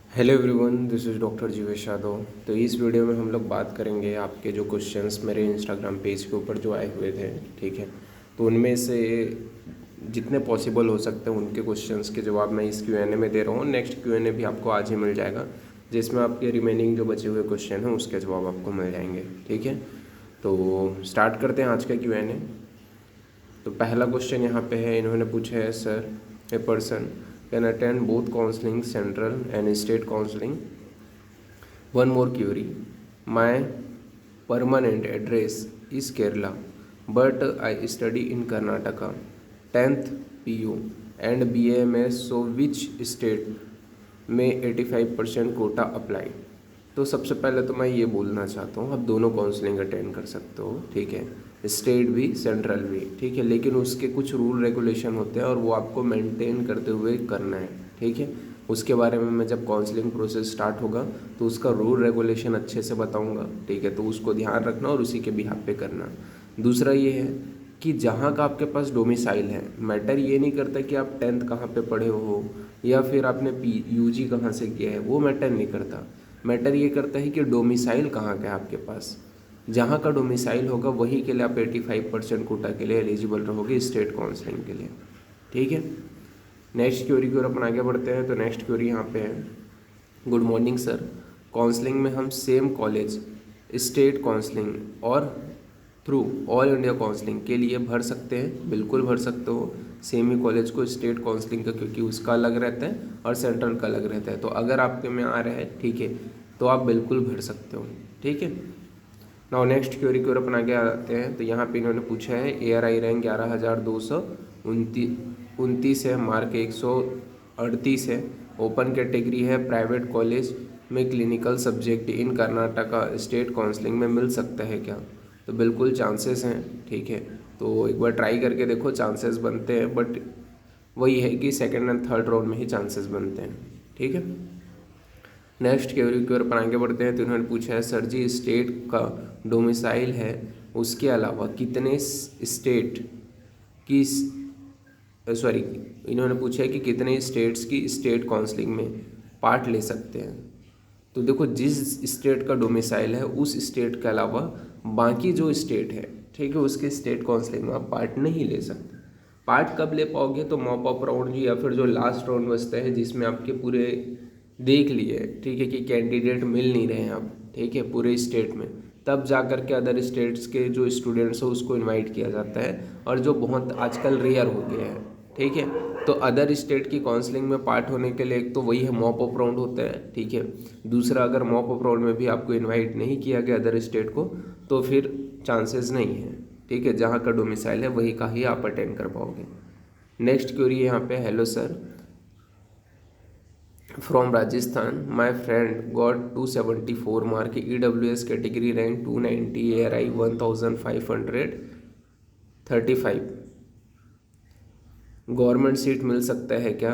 Hello everyone, this is doctor Jivesh Yadav. तो इस video में हम लोग बात करेंगे आपके जो क्वेश्चंस मेरे इंस्टाग्राम पेज के ऊपर जो आए हुए थे, ठीक है। तो उनमें से जितने पॉसिबल हो सकते हैं उनके क्वेश्चंस के जवाब मैं इस क्यूएनए में दे रहा हूँ। नेक्स्ट क्यूएनए भी आपको आज ही मिल जाएगा, जिसमें आपके रिमेनिंग जो बचे हुए क्वेश्चन हैं उसके जवाब आपको मिल जाएंगे, ठीक है। तो स्टार्ट करते हैं आज का क्यूएनए। तो पहला क्वेश्चन यहाँ पे है, इन्होंने पूछा है, sir a person can attend both counselling central and state counselling. One more query, my permanent address is Kerala but I study in Karnataka, 10th PU and BAMS, so which state में 85% Kota apply. तो सबसे पहले तो मैं ये बोलना चाहता हूँ, आप दोनों काउंसलिंग अटेंड कर सकते हो, ठीक है, स्टेट भी सेंट्रल भी, ठीक है। लेकिन उसके कुछ रूल रेगुलेशन होते हैं और वो आपको मेंटेन करते हुए करना है, ठीक है। उसके बारे में मैं जब काउंसलिंग प्रोसेस स्टार्ट होगा तो उसका रूल रेगुलेशन अच्छे से बताऊंगा, ठीक है। तो उसको ध्यान रखना और उसी के बिहाफ पे करना। दूसरा ये है कि जहाँ का आपके पास डोमिसाइल है, मैटर ये नहीं करता कि आप 10th कहाँ पे पढ़े हो या फिर आपने UG कहाँ से किया है, वो मैटर नहीं करता। मैटर ये करता है कि डोमिसाइल कहाँ का है आपके पास। जहाँ का डोमिसाइल होगा वहीं के लिए आप 85% कोटा के लिए एलिजिबल रहोगे स्टेट काउंसलिंग के लिए, ठीक है। नेक्स्ट क्वेरी की ओर अपन आगे बढ़ते हैं। तो नेक्स्ट क्वेरी यहाँ पे है, गुड मॉर्निंग सर, काउंसलिंग में हम सेम कॉलेज स्टेट काउंसलिंग और थ्रू ऑल इंडिया काउंसलिंग के लिए भर सकते हैं? बिल्कुल भर सकते हो, सेम ही कॉलेज को स्टेट काउंसलिंग का, क्योंकि उसका अलग रहता है और सेंट्रल का अलग रहता है। तो अगर आपके में आ रहा है, ठीक है, तो आप बिल्कुल भर सकते हो, ठीक है। नाउ नेक्स्ट क्वेरी की ओर अपन आगे आते हैं। तो यहाँ पे इन्होंने पूछा है, ARI रैंक 11,229 है, मार्क 138 है, ओपन कैटेगरी है, प्राइवेट कॉलेज में clinical subject in Karnataka, state counselling में मिल सकता है क्या? तो बिल्कुल चांसेस हैं, ठीक है। तो एक बार ट्राई करके देखो, चांसेस बनते हैं, बट वही है कि सेकेंड एंड थर्ड राउंड में ही चांसेस बनते हैं, ठीक है। नेक्स्ट क्वेरी की ओर अपन आगे बढ़ते हैं। तो इन्होंने पूछा है, सर जी स्टेट का डोमिसाइल है, उसके अलावा कितने स्टेट की, सॉरी, इन्होंने पूछा है कि कितने स्टेट्स की स्टेट काउंसलिंग में पार्ट ले सकते हैं। तो देखो, जिस स्टेट का डोमिसाइल है उस स्टेट के अलावा बाकी जो स्टेट है, ठीक है, उसके स्टेट काउंसलिंग में आप पार्ट नहीं ले सकते। पार्ट कब ले पाओगे? तो मॉप अप राउंड या फिर जो लास्ट राउंड बचता है जिसमें आपके पूरे देख लिए, ठीक है, कि कैंडिडेट मिल नहीं रहे हैं आप, ठीक है, पूरे स्टेट में, तब जा कर के अदर स्टेट्स के जो स्टूडेंट्स हो उसको इनवाइट किया जाता है, और जो बहुत आजकल रेयर हो गया है, ठीक है। तो अदर स्टेट की काउंसलिंग में पार्ट होने के लिए एक तो वही है, मॉप अप राउंड होता है, ठीक है। दूसरा, अगर मॉप अप राउंड में भी आपको इनवाइट नहीं किया गया अदर स्टेट को, तो फिर चांसेस नहीं है, ठीक है। जहाँ का डोमिसाइल है वही का ही आप अटेंड कर पाओगे। नेक्स्ट क्वेरी यहाँ पे, hello sir, from Rajasthan, my friend got 274 mark, EWS category rank 290, ARI 1535, government seat मिल सकता है क्या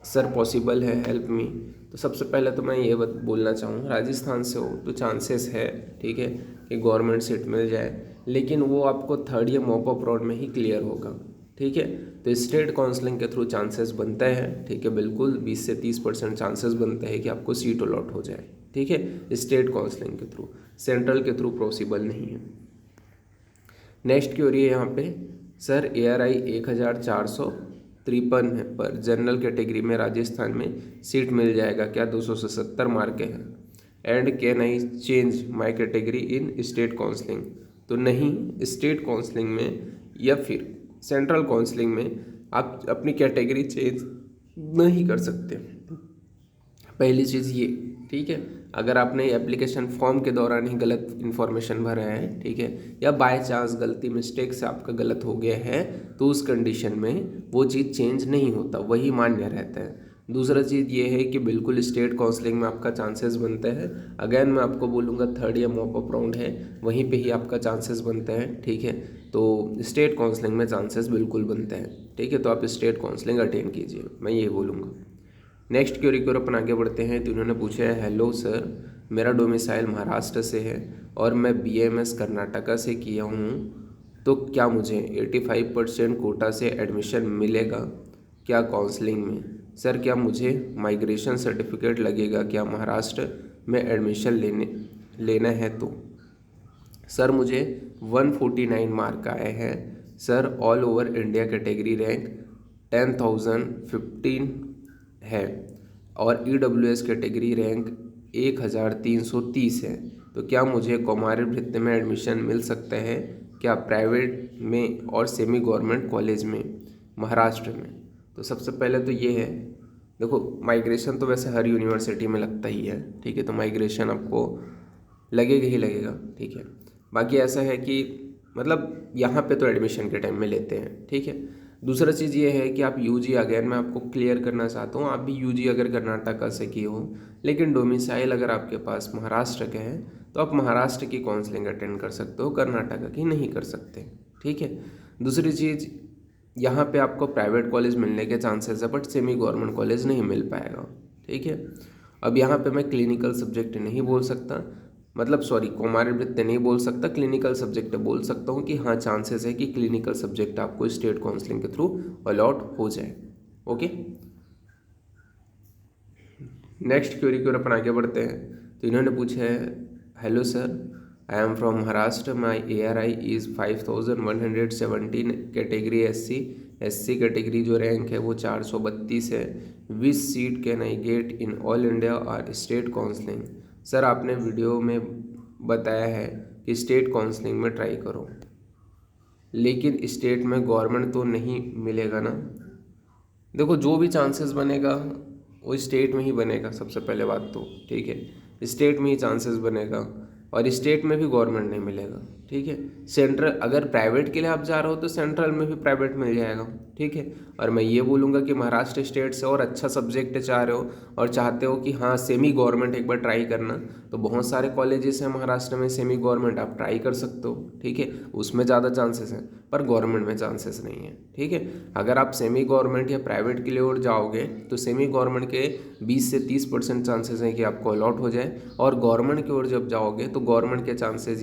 सर? पॉसिबल है, हेल्प मी। तो सबसे पहले तो मैं ये बोलना चाहूँ, राजस्थान से हो तो चांसेस है, ठीक है, कि गवर्नमेंट सीट मिल जाए, लेकिन वो आपको third year mop up round में ही क्लियर होगा, ठीक है। तो स्टेट काउंसलिंग के थ्रू चांसेस बनते हैं, ठीक है, बिल्कुल 20 से 30% चांसेस बनते हैं कि आपको सीट अलॉट हो जाए, ठीक है, स्टेट काउंसलिंग के थ्रू। सेंट्रल के थ्रू पॉसिबल नहीं है। नेक्स्ट क्वेरी है यहाँ पे, सर ARI 1453 है पर जनरल कैटेगरी में राजस्थान में सीट मिल जाएगा क्या? 270 मार्क के हैं, and can I change my category in state counselling? तो नहीं, स्टेट काउंसलिंग में या फिर सेंट्रल काउंसलिंग में आप अपनी कैटेगरी चेंज नहीं कर सकते, पहली चीज़ ये, ठीक है। अगर आपने एप्लीकेशन फॉर्म के दौरान ही गलत इन्फॉर्मेशन भरा है, ठीक है, या बाय चांस गलती मिस्टेक से आपका गलत हो गया है, तो उस कंडीशन में वो चीज़ चेंज नहीं होता, वही मान्य रहता है। दूसरा चीज़ ये है कि बिल्कुल स्टेट काउंसलिंग में आपका चांसेस बनते हैं। अगेन मैं आपको बोलूँगा, third year mop up round है, वहीं पे ही आपका चांसेस बनते हैं, ठीक है। तो स्टेट काउंसलिंग में चांसेस बिल्कुल बनते हैं, ठीक है। तो आप स्टेट काउंसलिंग अटेंड कीजिए, मैं ये बोलूँगा। नेक्स्ट क्वेरी की ओर अपन आगे बढ़ते हैं। तो इन्होंने पूछा है, हेलो सर, मेरा डोमिसाइल महाराष्ट्र से है और मैं BAMS कर्नाटका से किया हूँ, तो क्या मुझे 85% कोटा से एडमिशन मिलेगा क्या काउंसलिंग में? सर क्या मुझे माइग्रेशन सर्टिफिकेट लगेगा क्या महाराष्ट्र में एडमिशन लेना है तो? सर मुझे 149 मार्क आए हैं sir. All over India category rank 10,015 है और EWS कैटेगरी रैंक 1,330 है। तो क्या मुझे कौमार्य भृत्य में एडमिशन मिल सकता है क्या, प्राइवेट में और सेमी गवर्नमेंट कॉलेज में महाराष्ट्र में? तो सबसे पहले तो ये है, देखो माइग्रेशन तो वैसे हर यूनिवर्सिटी में लगता ही है, ठीक है, तो माइग्रेशन आपको लगेगा ही लगेगा, ठीक है। बाकी ऐसा है कि मतलब यहाँ पे तो एडमिशन के टाइम में लेते हैं, ठीक है। दूसरा चीज़ ये है कि आप यूजी, अगेन मैं आपको क्लियर करना चाहता हूँ, आप भी यूजी अगर कर्नाटका से किए हो लेकिन डोमिसाइल अगर आपके पास महाराष्ट्र के हैं तो आप महाराष्ट्र की काउंसलिंग अटेंड कर सकते हो, कर्नाटका की नहीं कर सकते, ठीक है। दूसरी चीज़, यहाँ पे आपको प्राइवेट कॉलेज मिलने के चांसेस है बट सेमी गवर्नमेंट कॉलेज नहीं मिल पाएगा, ठीक है। अब यहाँ पे मैं क्लिनिकल सब्जेक्ट नहीं बोल सकता, मतलब सॉरी कौमार्य भृत्य नहीं बोल सकता, क्लिनिकल सब्जेक्ट बोल सकता हूँ कि हाँ चांसेस है कि क्लिनिकल सब्जेक्ट आपको स्टेट काउंसलिंग के थ्रू अलॉट हो जाए। ओके, नेक्स्ट क्वेरी की ओर अपन आगे बढ़ते हैं। तो इन्होंने पूछा है, hello sir, I am from Maharashtra, my ARI is 5,117, category SC category जो रैंक है वो 432 है। Which seat can I get in all India और स्टेट काउंसलिंग? सर आपने वीडियो में बताया है कि स्टेट काउंसलिंग में ट्राई करो, लेकिन स्टेट में गवर्नमेंट तो नहीं मिलेगा ना। देखो जो भी चांसेस बनेगा वो स्टेट में ही बनेगा, सबसे पहले बात तो, ठीक है, स्टेट में ही चांसेस बनेगा और स्टेट में भी गवर्नमेंट नहीं मिलेगा, ठीक है। सेंट्रल, अगर प्राइवेट के लिए आप जा रहे हो तो सेंट्रल में भी प्राइवेट मिल जाएगा, ठीक है। और मैं ये बोलूँगा कि महाराष्ट्र स्टेट से और अच्छा सब्जेक्ट चाह रहे हो और चाहते हो कि हाँ सेमी गवर्नमेंट एक बार ट्राई करना, तो बहुत सारे कॉलेजेस हैं महाराष्ट्र में सेमी गवर्नमेंट, आप ट्राई कर सकते हो, ठीक है, उसमें ज़्यादा चांसेस हैं पर गवर्नमेंट में चांसेस नहीं है, ठीक है। अगर आप सेमी गवर्नमेंट या प्राइवेट के लिए और जाओगे तो सेमी गवर्नमेंट के 20 से 30% चांसेस हैं कि आपको अलॉट हो जाए, और गवर्नमेंट की ओर जब जाओगे तो गवर्नमेंट के चांसेस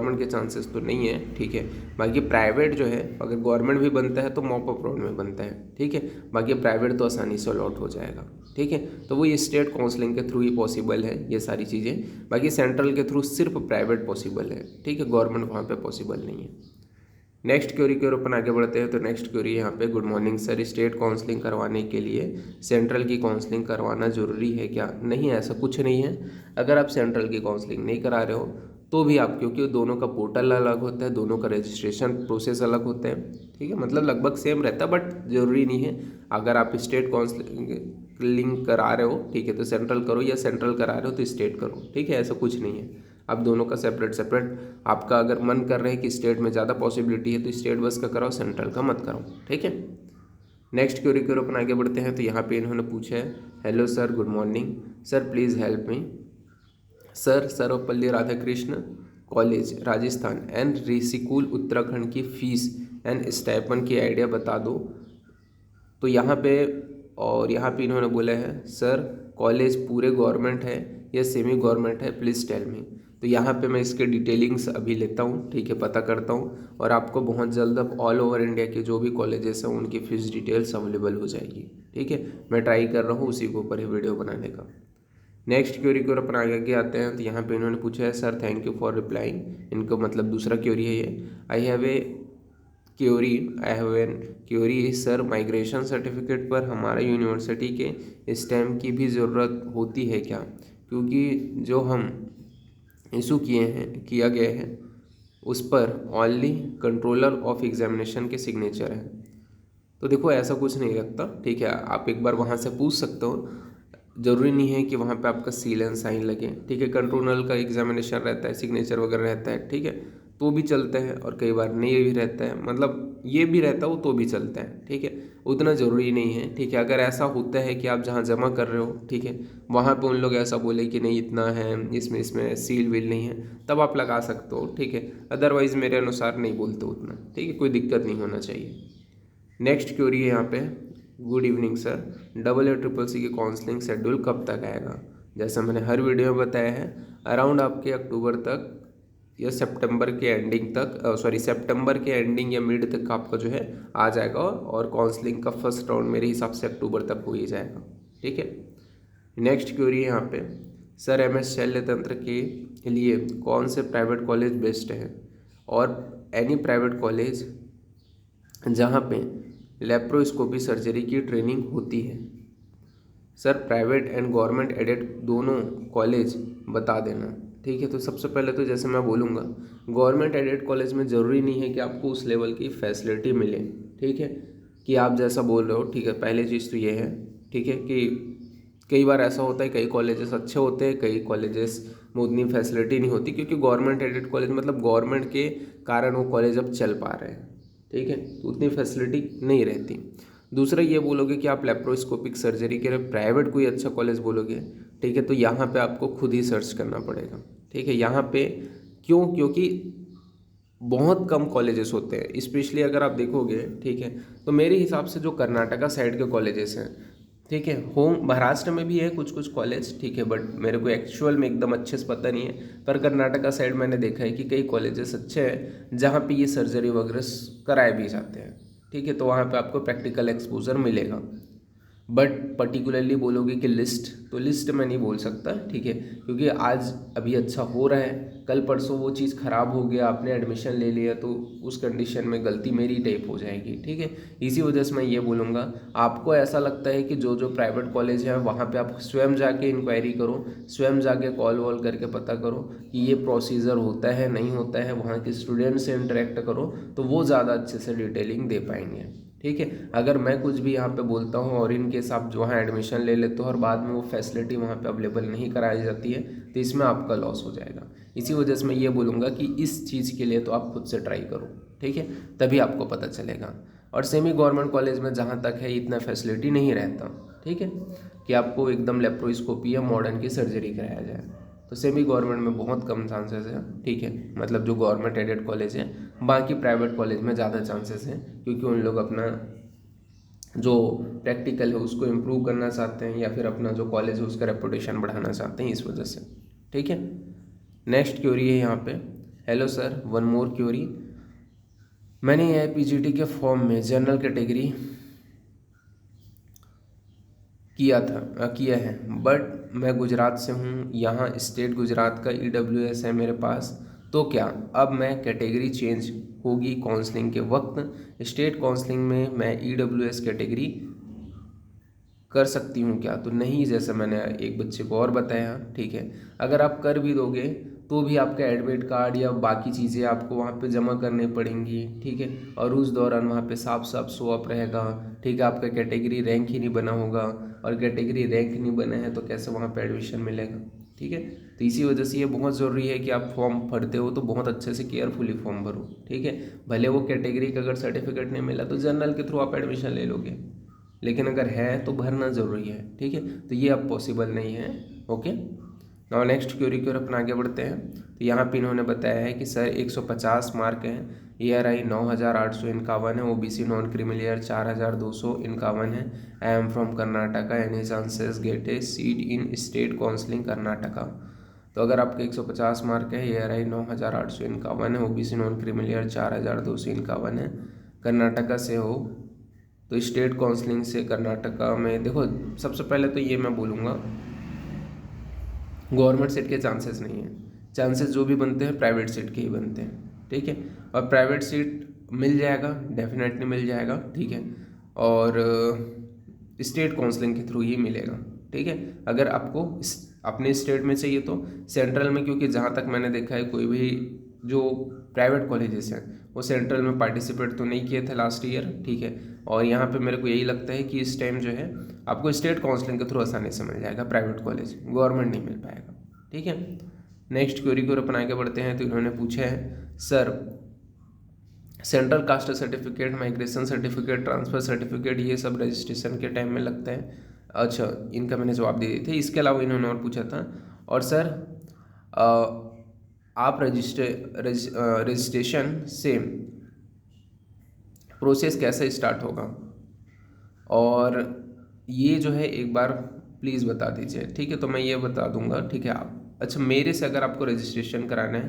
गवर्नमेंट के चांसेस तो नहीं है, ठीक है। बाकी प्राइवेट जो है, अगर गवर्नमेंट भी बनता है तो मॉप अप राउंड में बनता है, ठीक है। बाकी प्राइवेट तो आसानी से अलॉट हो जाएगा, ठीक है। तो वो ये स्टेट काउंसलिंग के थ्रू ही पॉसिबल है ये सारी चीज़ें, बाकी सेंट्रल के थ्रू सिर्फ प्राइवेट पॉसिबल है, ठीक है, गवर्नमेंट वहाँ पे पॉसिबल नहीं है। नेक्स्ट क्वेरी की ओर अपन आगे बढ़ते हैं। तो नेक्स्ट क्वेरी यहाँ पे, good morning sir, state counselling करवाने के लिए सेंट्रल की काउंसलिंग करवाना ज़रूरी है क्या? नहीं, ऐसा कुछ नहीं है। अगर आप सेंट्रल की काउंसलिंग नहीं करा रहे हो तो भी आप, क्योंकि दोनों का पोर्टल अलग होता है, दोनों का रजिस्ट्रेशन प्रोसेस अलग होता है, ठीक है, मतलब लगभग सेम रहता है बट ज़रूरी नहीं है। अगर आप स्टेट काउंसलिंग करा रहे हो, ठीक है, तो सेंट्रल करो, या सेंट्रल करा रहे हो तो स्टेट करो, ठीक है, ऐसा कुछ नहीं है। आप दोनों का सेपरेट आपका अगर मन कर रहे हैं कि स्टेट में ज़्यादा पॉसिबिलिटी है तो स्टेट बस का कराओ, सेंट्रल का मत कराओ, ठीक है। नेक्स्ट क्वेरी की ओर अपन आगे बढ़ते हैं। तो यहाँ पे इन्होंने पूछा है, hello sir, good morning sir, please help me sir, Sarvepalli Radhakrishna college Rajasthan and Rishikul Uttarakhand की फ़ीस एंड स्टाइपेंड की आइडिया बता दो। तो यहाँ पे इन्होंने बोला है, सर कॉलेज पूरे गवर्नमेंट है या सेमी गवर्नमेंट है, प्लीज़ टेल मी। तो यहाँ पे मैं इसके डिटेलिंग्स अभी लेता हूँ, ठीक है, पता करता हूँ और आपको बहुत जल्द अब ऑल ओवर इंडिया के जो भी कॉलेजेस हैं उनकी फ़ीस डिटेल्स अवेलेबल हो जाएगी, ठीक है। मैं ट्राई कर रहा हूँ उसी के ऊपर ही वीडियो बनाने का। नेक्स्ट क्वेरी की ओर अपन आगे आते हैं। तो यहाँ पे इन्होंने पूछा है, sir thank you for replying, इनको मतलब दूसरा क्वेरी है ये, I have an query sir, migration certificate पर हमारा यूनिवर्सिटी के स्टैम्प की भी ज़रूरत होती है क्या? क्योंकि जो हम इशू किया गया है उस पर ओनली कंट्रोलर ऑफ एग्जामिनेशन के सिग्नेचर है। तो देखो ऐसा कुछ नहीं रखता, ठीक है, आप एक बार वहाँ से पूछ सकते हो, ज़रूरी नहीं है कि वहाँ पे आपका सील एंड साइन लगे, ठीक है। कंट्रोलर का एग्जामिनेशन रहता है, सिग्नेचर वगैरह रहता है, ठीक है, तो भी चलते हैं, और कई बार नहीं भी रहता है, मतलब ये भी रहता हो तो भी चलता है, ठीक है, उतना ज़रूरी नहीं है, ठीक है। अगर ऐसा होता है कि आप जहाँ जमा कर रहे हो, ठीक है, वहाँ पे उन लोग ऐसा बोले कि नहीं इतना है, इसमें सील वील नहीं है, तब आप लगा सकते हो, ठीक है, अदरवाइज़ मेरे अनुसार नहीं बोलते उतना, ठीक है, कोई दिक्कत नहीं होना चाहिए। नेक्स्ट क्वेरी है यहाँ पे, good evening sir, AA CCC की काउंसलिंग शेड्यूल कब तक आएगा? जैसा मैंने हर वीडियो में बताया है, अराउंड आपके अक्टूबर तक या सितंबर के एंडिंग तक, सितंबर के एंडिंग या मिड तक आपका जो है आ जाएगा, और काउंसलिंग का फर्स्ट राउंड मेरे हिसाब से अक्टूबर तक हो ही जाएगा। ठीक है। नेक्स्ट क्वेरी है यहाँ पे, सर MS शल्य तंत्र के लिए कौन से प्राइवेट कॉलेज बेस्ट है, और एनी प्राइवेट कॉलेज जहाँ पे लेप्रोस्कोपी सर्जरी की ट्रेनिंग होती है। Sir private and government aided दोनों कॉलेज बता देना। ठीक है। तो सबसे पहले तो जैसे मैं बोलूँगा, गवर्नमेंट एडेड कॉलेज में ज़रूरी नहीं है कि आपको उस लेवल की फैसिलिटी मिले। ठीक है, कि आप जैसा बोल रहे हो। ठीक है, पहली चीज़ तो ये है, ठीक है, कि कई बार ऐसा होता है, कई कॉलेजेस अच्छे होते हैं, कई कॉलेजेस में उतनी फैसिलिटी नहीं होती, क्योंकि गवर्नमेंट एडेड कॉलेज मतलब गवर्नमेंट के कारण वो कॉलेज अब चल पा रहे हैं। ठीक है, तो उतनी फैसिलिटी नहीं रहती। दूसरा ये बोलोगे कि आप लेप्रोस्कोपिक सर्जरी के लिए प्राइवेट कोई अच्छा कॉलेज बोलोगे, ठीक है, तो यहाँ पे आपको खुद ही सर्च करना पड़ेगा। ठीक है, यहाँ पे क्योंकि बहुत कम कॉलेजेस होते हैं, स्पेशली अगर आप देखोगे। ठीक है, तो मेरे हिसाब से जो कर्नाटका साइड के कॉलेजेस हैं, ठीक है, होम महाराष्ट्र में भी है कुछ कुछ कॉलेज, ठीक है, बट मेरे को एक्चुअल में एकदम अच्छे से पता नहीं है। पर कर्नाटका साइड मैंने देखा है कि कई कॉलेजेस अच्छे हैं जहाँ पे ये सर्जरी वगैरह कराए भी जाते हैं। ठीक है, तो वहाँ पे आपको प्रैक्टिकल एक्सपोजर मिलेगा। बट पर्टिकुलरली बोलोगे कि लिस्ट, तो लिस्ट में नहीं बोल सकता। ठीक है, क्योंकि आज अभी अच्छा हो रहा है, कल परसों वो चीज़ ख़राब हो गया, आपने एडमिशन ले लिया, तो उस कंडीशन में गलती मेरी टाइप हो जाएगी। ठीक है, इसी वजह से मैं ये बोलूँगा, आपको ऐसा लगता है कि जो जो प्राइवेट कॉलेज है वहाँ पे आप स्वयं जाके इंक्वायरी करो, स्वयं जाके कॉल वॉल करके पता करो कि ये प्रोसीजर होता है नहीं होता है, वहाँ के स्टूडेंट से इंटरेक्ट करो, तो वो ज़्यादा अच्छे से डिटेलिंग दे पाएंगे। ठीक है, अगर मैं कुछ भी यहाँ पे बोलता हूँ और इन केस आप वहाँ एडमिशन ले लेते हो और बाद में वो फैसिलिटी वहाँ पे अवेलेबल नहीं कराई जाती है, तो इसमें आपका लॉस हो जाएगा। इसी वजह से मैं ये बोलूँगा कि इस चीज़ के लिए तो आप खुद से ट्राई करो। ठीक है, तभी आपको पता चलेगा। और सेमी गवर्नमेंट कॉलेज में जहाँ तक है इतना फैसिलिटी नहीं रहता। ठीक है, कि आपको एकदम लेप्रोस्कोपी या मॉडर्न की सर्जरी कराया जाए, तो सेमी गवर्नमेंट में बहुत कम चांसेस है। ठीक है, मतलब जो गवर्नमेंट एडेड कॉलेज है, बाकी प्राइवेट कॉलेज में ज़्यादा चांसेस हैं, क्योंकि उन लोग अपना जो प्रैक्टिकल है उसको इम्प्रूव करना चाहते हैं, या फिर अपना जो कॉलेज है उसका रेपुटेशन बढ़ाना चाहते हैं, इस वजह से। ठीक है, नेक्स्ट क्वेरी है यहाँ पे, hello sir, one more query, मैंने AIPGT के फॉर्म में जनरल कैटेगरी किया है, बट मैं गुजरात से हूँ, यहाँ स्टेट गुजरात का EWS है मेरे पास, तो क्या अब मैं कैटेगरी चेंज होगी काउंसलिंग के वक्त? स्टेट काउंसलिंग में मैं EWS कैटेगरी कर सकती हूँ क्या? तो नहीं, जैसे मैंने एक बच्चे को और बताया। ठीक है, अगर आप कर भी दोगे तो भी आपका एडमिट कार्ड या बाकी चीज़ें आपको वहाँ पे जमा करनी पड़ेंगी। ठीक है, और उस दौरान वहाँ पे साफ साफ शो अप रहेगा। ठीक है, आपका कैटेगरी रैंक ही नहीं बना होगा, और कैटेगरी रैंक नहीं बना है तो कैसे वहाँ पे एडमिशन मिलेगा? ठीक है, तो इसी वजह से ये बहुत ज़रूरी है कि आप फॉर्म भरते हो तो बहुत अच्छे से केयरफुली फॉर्म भरो। ठीक है, भले वो कैटेगरी का अगर सर्टिफिकेट नहीं मिला तो जनरल के थ्रू आप एडमिशन ले लोगे, लेकिन अगर है तो भरना ज़रूरी है। ठीक है, तो ये अब पॉसिबल नहीं है। ओके, नाउ नेक्स्ट क्वेरी की ओर अपन आगे बढ़ते हैं। तो यहाँ पे इन्होंने बताया है कि सर 150 मार्क हैं, ARI 9851 है, OBC नॉन क्रीमिलियर 4251 है, आई am from Karnataka, any chances gate A seat in state counselling Karnataka? तो अगर आपके 150 मार्क है, ARI 9851 है, OBC नॉन क्रीमिलियर 4251 है, कर्नाटका से हो, तो स्टेट काउंसलिंग से कर्नाटका में देखो, सबसे पहले तो ये मैं बोलूँगा, गवर्नमेंट सीट के चांसेस नहीं है, चांसेस जो भी बनते हैं प्राइवेट सीट के ही बनते हैं। ठीक है, और प्राइवेट सीट मिल जाएगा, डेफिनेटली मिल जाएगा। ठीक है, और स्टेट काउंसलिंग के थ्रू ही मिलेगा। ठीक है, अगर आपको अपने स्टेट में चाहिए तो सेंट्रल में, क्योंकि जहाँ तक मैंने देखा है कोई भी जो प्राइवेट कॉलेजेस हैं वो सेंट्रल में पार्टिसिपेट तो नहीं किए थे लास्ट ईयर। ठीक है, और यहाँ पे मेरे को यही लगता है कि इस टाइम जो है आपको स्टेट काउंसलिंग के थ्रू आसानी से मिल जाएगा, प्राइवेट कॉलेज, गवर्नमेंट नहीं मिल पाएगा। ठीक है, नेक्स्ट क्वेरी को अपन आगे बढ़ते हैं। तो इन्होंने पूछा है, sir central caste certificate, migration certificate, transfer certificate, ये सब रजिस्ट्रेशन के टाइम में लगता है। अच्छा, इनका मैंने जवाब दे दिए थे। इसके अलावा इन्होंने और पूछा था, और सर आप रजिस्ट्रेशन से प्रोसेस कैसे स्टार्ट होगा, और ये जो है एक बार प्लीज़ बता दीजिए। ठीक है, तो मैं ये बता दूंगा। ठीक है, आप अच्छा, मेरे से अगर आपको रजिस्ट्रेशन कराना है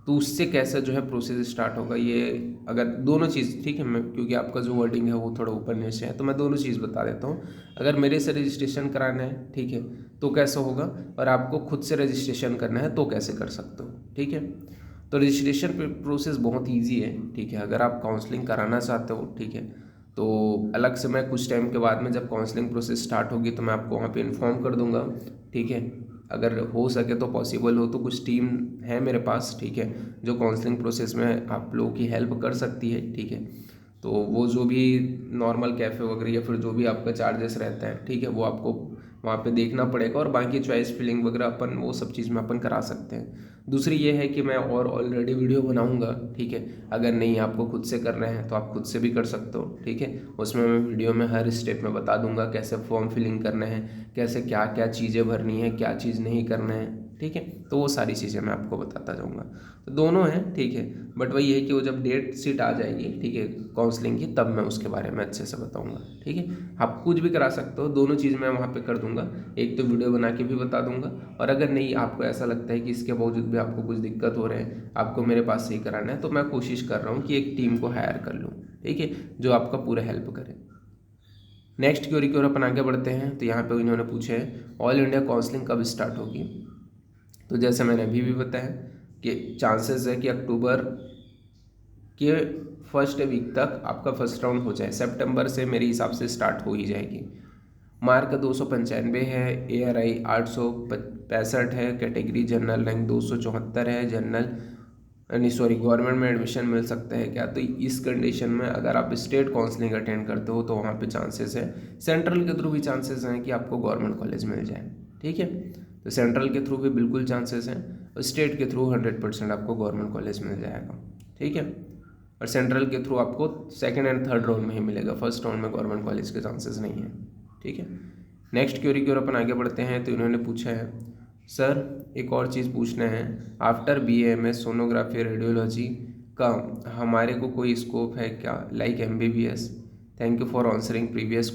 तो उससे कैसे जो है प्रोसेस स्टार्ट होगा, ये अगर दोनों चीज़, ठीक है, मैं क्योंकि आपका जो वर्डिंग है वो थोड़ा ऊपर नीचे है, तो मैं दोनों चीज़ बता देता हूँ। अगर मेरे से रजिस्ट्रेशन कराना है, ठीक है, तो कैसे होगा, और आपको खुद से रजिस्ट्रेशन करना है तो कैसे कर सकते हो, ठीक है। तो रजिस्ट्रेशन प्रोसेस बहुत ईजी है, ठीक है। अगर आप काउंसलिंग कराना चाहते हो, ठीक है, तो अलग से मैं कुछ टाइम के बाद में जब काउंसलिंग प्रोसेस स्टार्ट होगी तो मैं आपको वहाँ पे इन्फॉर्म कर दूंगा, ठीक है। अगर हो सके तो पॉसिबल हो तो कुछ टीम है मेरे पास, ठीक है, जो काउंसलिंग प्रोसेस में आप लोगों की हेल्प कर सकती है, ठीक है। तो वो जो भी नॉर्मल कैफ़े वगैरह या फिर जो भी आपका चार्जेस रहता है, ठीक है, वो आपको वहाँ पे देखना पड़ेगा, और बाकी चॉइस फिलिंग वगैरह अपन वो सब चीज़ में अपन करा सकते हैं। दूसरी ये है कि मैं और ऑलरेडी वीडियो बनाऊंगा, ठीक है। अगर नहीं आपको खुद से करना है तो आप खुद से भी कर सकते हो, ठीक है। उसमें मैं वीडियो में हर स्टेप में बता दूंगा कैसे फॉर्म फिलिंग करना है, कैसे क्या क्या चीज़ें भरनी है, क्या चीज़ नहीं करना है, ठीक है। तो वो सारी चीज़ें मैं आपको बताता जाऊँगा। तो दोनों हैं, ठीक है, बट वही है कि वो जब डेट सीट आ जाएगी, ठीक है, काउंसलिंग की, तब मैं उसके बारे में अच्छे से बताऊँगा, ठीक है। आप कुछ भी करा सकते हो, दोनों चीज़ मैं वहाँ पे कर दूँगा। एक तो वीडियो बना के भी बता दूँगा, और अगर नहीं आपको ऐसा लगता है कि इसके बावजूद भी आपको कुछ दिक्कत हो रहे हैं, आपको मेरे पास सही कराना है, तो मैं कोशिश कर रहा हूँ कि एक टीम को हायर कर लूँ, ठीक है, जो आपका पूरा हेल्प करे। नेक्स्ट क्वेरी की ओर अपन आगे बढ़ते हैं। तो यहाँ पे इन्होंने पूछे है ऑल इंडिया काउंसलिंग कब स्टार्ट होगी। तो जैसे मैंने अभी भी बताया कि चांसेस है कि अक्टूबर के फर्स्ट वीक तक आपका फर्स्ट राउंड हो जाए। सितंबर से मेरे हिसाब से स्टार्ट हो ही जाएगी। मार्क 295 है, ARI 865 है, कैटेगरी जनरल रैंक 274 है, जनरल नहीं सॉरी गवर्नमेंट में एडमिशन मिल सकता है क्या। तो इस कंडीशन में अगर आप स्टेट काउंसलिंग अटेंड करते हो तो वहाँ पे चांसेस है, सेंट्रल के थ्रू भी चांसेस हैं कि आपको गवर्नमेंट कॉलेज मिल जाए, ठीक है। तो सेंट्रल के थ्रू भी बिल्कुल चांसेस हैं, और स्टेट के थ्रू 100% आपको गवर्नमेंट कॉलेज मिल जाएगा, ठीक है। और सेंट्रल के थ्रू आपको सेकेंड एंड थर्ड राउंड में ही मिलेगा, फर्स्ट राउंड में गवर्नमेंट कॉलेज के चांसेस नहीं है, ठीक है। नेक्स्ट क्वेरी की ओर अपन आगे बढ़ते हैं। तो इन्होंने पूछा है सर एक और चीज़ पूछना है, आफ्टर BAMS सोनोग्राफी रेडियोलॉजी का हमारे को कोई स्कोप है क्या, like MBBS। Thank you for answering previous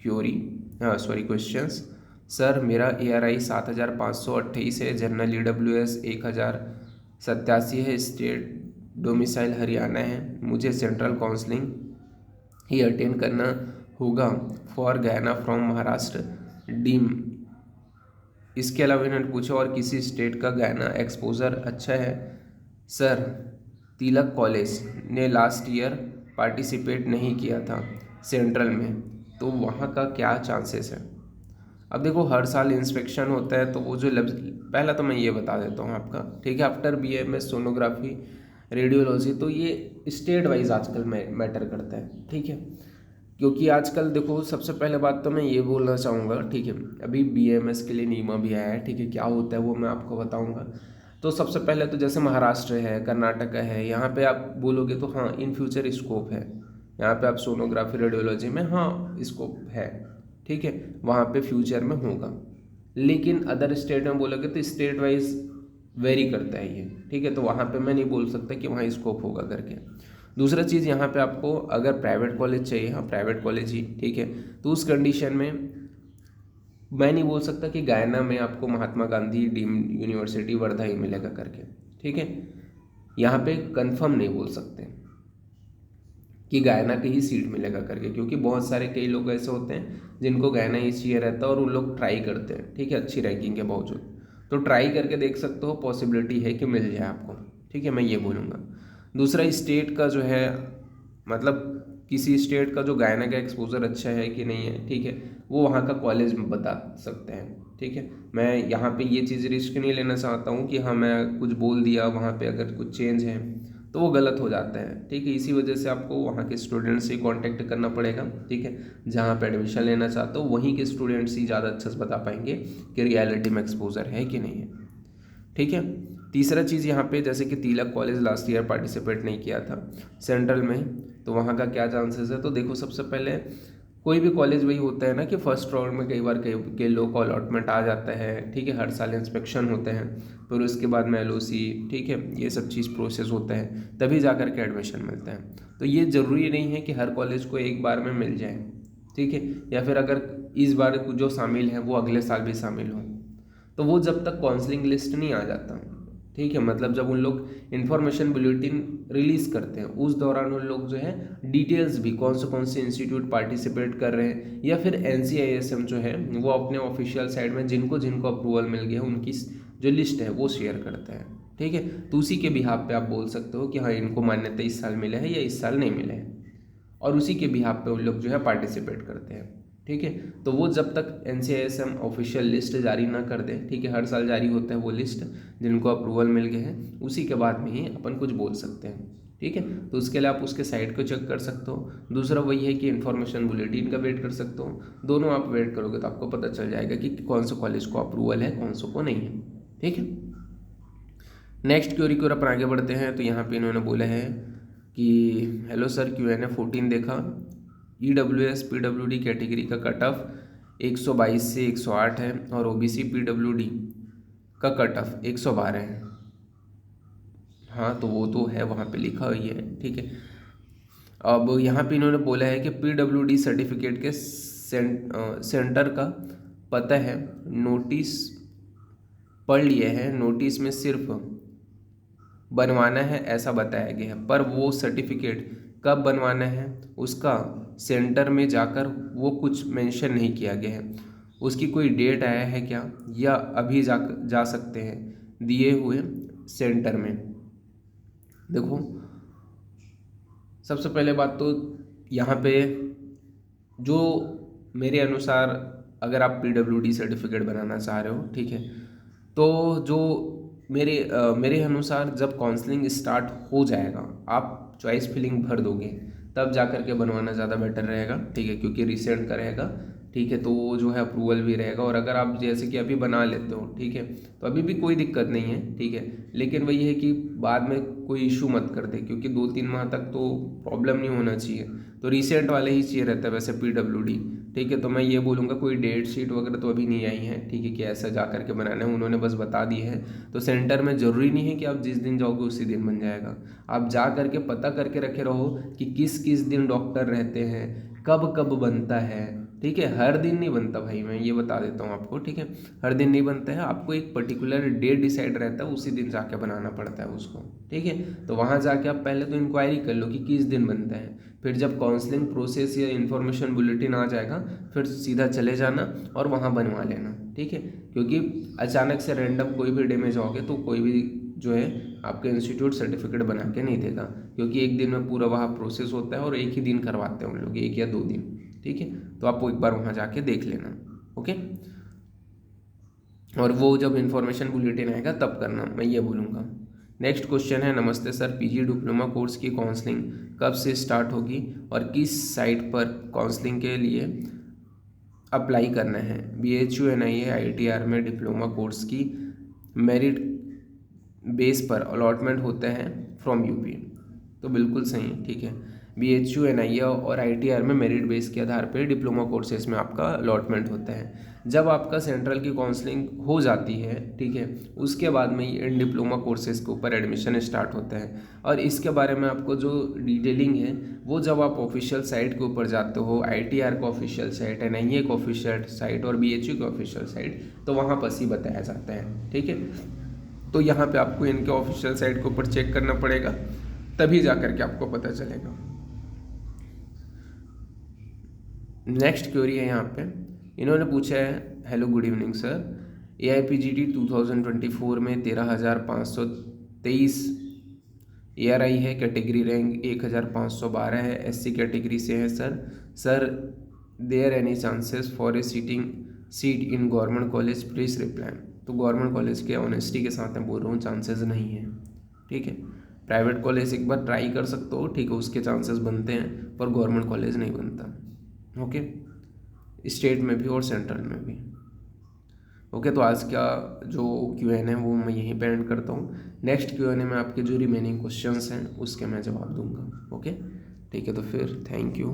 questions. Sir मेरा ARI 7528 है, जनरल EWS 1087 है, स्टेट डोमिसाइल हरियाणा है, मुझे सेंट्रल काउंसलिंग ही अटेंड करना होगा फॉर गयाना फ्रॉम महाराष्ट्र डीम। इसके अलावा इन्होंने पूछा और किसी स्टेट का गयाना एक्सपोजर अच्छा है। सर तिलक कॉलेज ने लास्ट ईयर पार्टिसिपेट नहीं किया था सेंट्रल में, तो वहाँ का क्या चांसेस है। अब देखो हर साल इंस्पेक्शन होता है, तो वो जो पहला तो मैं ये बता देता हूँ आपका, ठीक है। आफ्टर BAMS सोनोग्राफी रेडियोलॉजी, तो ये स्टेट वाइज आजकल मैटर करता है, ठीक है। क्योंकि आजकल देखो सबसे पहले बात तो मैं ये बोलना चाहूँगा, ठीक है, अभी BAMS के लिए नीमा भी आया है, ठीक है। क्या होता है वो मैं आपको बताऊँगा। तो सबसे पहले तो जैसे महाराष्ट्र है, कर्नाटक है, यहाँ पे आप बोलोगे तो हाँ इन फ्यूचर स्कोप है, यहाँ पे आप सोनोग्राफी रेडियोलॉजी में हाँ स्कोप है, ठीक है, वहाँ पे फ्यूचर में होगा। लेकिन अदर स्टेट में बोलोगे तो स्टेट वाइज वेरी करता है ये, ठीक है। तो वहाँ पे मैं नहीं बोल सकता कि वहाँ स्कोप होगा करके। दूसरा चीज़ यहाँ पे आपको अगर प्राइवेट कॉलेज चाहिए, हाँ प्राइवेट कॉलेज ही, ठीक है, तो उस कंडीशन में मैं नहीं बोल सकता कि गयाना में आपको महात्मा गांधी डीम्ड यूनिवर्सिटी वर्धा ही मिलेगा करके, ठीक है। यहाँ पे कंफर्म नहीं बोल सकते कि गयाना की ही सीट मिलेगा करके, क्योंकि बहुत सारे कई लोग ऐसे होते हैं जिनको गयाना ही चाहिए रहता है और उन लोग ट्राई करते हैं, ठीक है, अच्छी रैंकिंग के बावजूद। तो ट्राई करके देख सकते हो, पॉसिबिलिटी है कि मिल जाए आपको, ठीक है, मैं ये बोलूँगा। दूसरा स्टेट का जो है मतलब किसी स्टेट का जो गयाना का एक्सपोजर अच्छा है कि नहीं है, ठीक है, वो वहाँ का कॉलेज में बता सकते हैं, ठीक है। मैं यहाँ पे ये चीज़ रिस्क नहीं लेना चाहता हूँ कि हाँ मैं कुछ बोल दिया वहाँ पे अगर कुछ चेंज है तो वो गलत हो जाता है, ठीक है। इसी वजह से आपको वहाँ के स्टूडेंट से कांटेक्ट करना पड़ेगा, ठीक है। जहाँ पे एडमिशन लेना चाहते हो वहीं के स्टूडेंट्स ही ज़्यादा अच्छे से बता पाएंगे कि रियलिटी में एक्सपोजर है कि नहीं है, ठीक है। तीसरा चीज़ यहाँ पे जैसे कि तिलक कॉलेज लास्ट ईयर पार्टिसिपेट नहीं किया था सेंट्रल में, तो वहाँ का क्या चांसेस है। तो देखो सबसे पहले कोई भी कॉलेज वही होता है ना कि फर्स्ट राउंड में कई बार कई लोग का अलॉटमेंट आ जाता है, ठीक है, हर साल इंस्पेक्शन होते हैं, फिर उसके बाद में LOC, ठीक है, ये सब चीज़ प्रोसेस होता है, तभी जा कर के एडमिशन मिलता है। तो ये ज़रूरी नहीं है कि हर कॉलेज को एक बार में मिल जाए, ठीक है, या फिर अगर इस बार जो शामिल है वो अगले साल भी शामिल हो, तो वो जब तक काउंसलिंग लिस्ट नहीं आ जाता ठीक है, मतलब जब उन लोग इन्फॉर्मेशन बुलेटिन रिलीज़ करते हैं उस दौरान उन लोग जो है डिटेल्स भी कौन से इंस्टीट्यूट पार्टिसिपेट कर रहे हैं, या फिर NCISM जो है वो अपने ऑफिशियल साइट में जिनको अप्रूवल मिल गया उनकी जो लिस्ट है वो शेयर करता है। ठीक है, तो उसी के बिहाफ पे आप बोल सकते हो कि हाँ इनको मान्यता इस साल मिला है या इस साल नहीं मिला है, और उसी के बिहाफ पे उन लोग जो है पार्टिसिपेट करते हैं। ठीक है, तो वो जब तक NCISM ऑफिशियल लिस्ट जारी ना कर दे, ठीक है, हर साल जारी होता है वो लिस्ट जिनको अप्रूवल मिल गए हैं, उसी के बाद में ही अपन कुछ बोल सकते हैं। ठीक है, तो उसके लिए आप उसके साइट को चेक कर सकते हो। दूसरा वही है कि इन्फॉर्मेशन बुलेटिन का वेट कर सकते हो। दोनों आप वेट करोगे तो आपको पता चल जाएगा कि कौन से कॉलेज को अप्रूवल है, कौन से को नहीं है। ठीक है, नेक्स्ट क्वेरी की ओर अपन आगे बढ़ते हैं। तो यहाँ पे इन्होंने बोला है कि हेलो सर, Q&A 14 देखा, EWS PWD कैटेगरी का कट ऑफ 122 से 108 है और OBC PWD का कट ऑफ 112 है। हाँ, तो वो तो है, वहाँ पे लिखा हुई है। ठीक है, अब यहाँ पे इन्होंने बोला है कि PWD सर्टिफिकेट के सेंटर का पता है, नोटिस पढ़ लिए है, नोटिस में सिर्फ बनवाना है ऐसा बताया गया है, पर वो सर्टिफिकेट कब बनवाना है उसका सेंटर में जाकर वो कुछ मेंशन नहीं किया गया है। उसकी कोई डेट आया है क्या, या अभी जा सकते हैं दिए हुए सेंटर में। देखो, सबसे पहले बात तो यहाँ पे जो मेरे अनुसार अगर आप PWD सर्टिफिकेट बनाना चाह रहे हो, ठीक है, तो जो मेरे अनुसार जब काउंसलिंग स्टार्ट हो जाएगा, आप चॉइस फिलिंग भर दोगे तब जा कर के बनवाना ज़्यादा बेटर रहेगा। ठीक है, क्योंकि रिसेंट का रहेगा। ठीक है, तो वो जो है अप्रूवल भी रहेगा, और अगर आप जैसे कि अभी बना लेते हो, ठीक है, तो अभी भी कोई दिक्कत नहीं है। ठीक है, लेकिन वही है कि बाद में कोई इशू मत कर दे, क्योंकि 2-3 माह तक तो प्रॉब्लम नहीं होना चाहिए। तो रिसेंट वाले ही चाहिए रहता है वैसे PWD। ठीक है, तो मैं ये बोलूँगा कोई डेट शीट वगैरह तो अभी नहीं आई है। ठीक है, कि ऐसा जा करके बनाना है, उन्होंने बस बता दी है। तो सेंटर में ज़रूरी नहीं है कि आप जिस दिन जाओगे उसी दिन बन जाएगा। आप जा करके पता करके रखे रहो कि किस किस दिन डॉक्टर रहते हैं, कब कब बनता है। ठीक है, हर दिन नहीं बनता भाई, मैं ये बता देता हूँ आपको। ठीक है, हर दिन नहीं बनता है, आपको एक पर्टिकुलर डेट डिसाइड रहता है, उसी दिन जाके बनाना पड़ता है उसको। ठीक है, तो वहाँ जाके आप पहले तो इंक्वायरी कर लो कि किस दिन बनता है, फिर जब काउंसलिंग प्रोसेस या इन्फॉर्मेशन बुलेटिन आ जाएगा फिर सीधा चले जाना और वहाँ बनवा लेना। ठीक है, क्योंकि अचानक से रैंडम कोई भी डे में जाओगे तो कोई भी जो है आपके इंस्टीट्यूट सर्टिफिकेट बना के नहीं देगा, क्योंकि एक दिन में पूरा वहाँ प्रोसेस होता है और एक ही दिन करवाते हैं उन लोग, 1 या 2 दिन। ठीक है, तो आप एक बार वहाँ जाके देख लेना। ओके, और वो जब इन्फॉर्मेशन बुलेटिन आएगा तब करना, मैं ये बोलूँगा। नेक्स्ट क्वेश्चन है, नमस्ते सर, PG डिप्लोमा कोर्स की काउंसलिंग कब से स्टार्ट होगी और किस साइट पर काउंसलिंग के लिए अप्लाई करना है। BHU NIA ITR में डिप्लोमा कोर्स की मेरिट बेस पर अलॉटमेंट होता है फ्रॉम UP। तो बिल्कुल सही, ठीक है, BHU NIA और ITR में मेरिट बेस के आधार पर डिप्लोमा कोर्सेज में आपका अलॉटमेंट होता है। जब आपका सेंट्रल की काउंसलिंग हो जाती है, ठीक है, उसके बाद में इन डिप्लोमा कोर्सेज के ऊपर एडमिशन स्टार्ट होता है। और इसके बारे में आपको जो डिटेलिंग है वो जब आप ऑफिशियल साइट के ऊपर जाते हो, ITR का ऑफिशियल साइट, NIA का ऑफिशियल साइट और BHU का ऑफिशियल साइट, तो वहाँ पर ही बताया जाता है। ठीक है, तो यहाँ पे आपको इनके ऑफिशियल साइट के ऊपर चेक करना पड़ेगा, तभी जा करके आपको पता चलेगा। नेक्स्ट क्वेरी है यहाँ पे, इन्होंने पूछा है, hello good evening sir, AIPGT 2024 में 13,523 ARI है, कैटेगरी रैंक 1,512 है, SC कैटेगरी से है sir there any chances for a seat in government college, please reply. तो गवर्नमेंट कॉलेज के ऑनेस्टी के साथ मैं बोल रहा हूँ चांसेस नहीं है। ठीक है, प्राइवेट कॉलेज एक बार ट्राई कर सकते हो, ठीक है, उसके चांसेस बनते हैं, पर गवर्नमेंट कॉलेज नहीं बनता। ओके, स्टेट में भी और सेंट्रल में भी। ओके, तो आज का जो Q&A है वो मैं यहीं पे एंड करता हूँ। नेक्स्ट Q&A में आपके जो रिमेनिंग क्वेश्चंस हैं उसके मैं जवाब दूंगा। ओके, ठीक है, तो फिर थैंक यू।